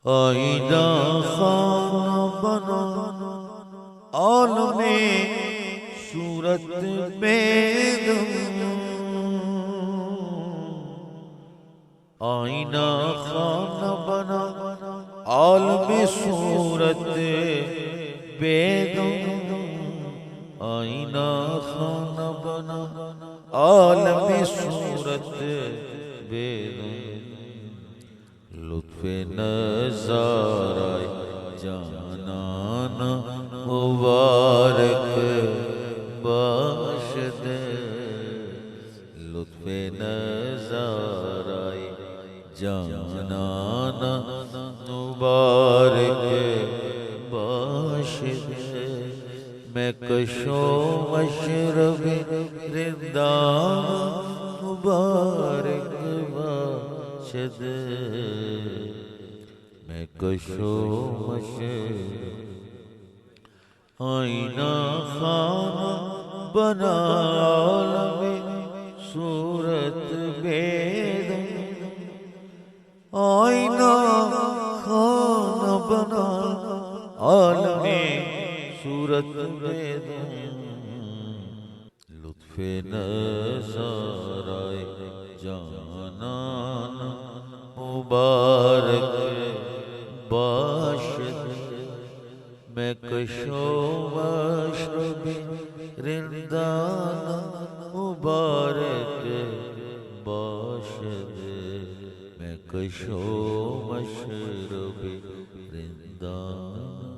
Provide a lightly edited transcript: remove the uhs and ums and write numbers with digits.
آئینہ خانہ بنا عالم صورت بیدم، آئینہ خانہ بنا عالم صورت بیدم، آئینہ خانہ بنا عالم صورت بیدم، لطف نظارہ جانانا مبارک باشد، لطف نظارہ جانانا مبارک باشد، میں کشو مشرب رندان مبارک باشد، میں کشو مشرب آئینہ خانہ بنا عالم صورت بیدم، آئینہ خانہ بنا عالم صورت بیدم، لطف نظارہ جانانا مبارک باشد، میں کشو مشرب رندانا مبارک باشد، میں کشو مشرب رندانا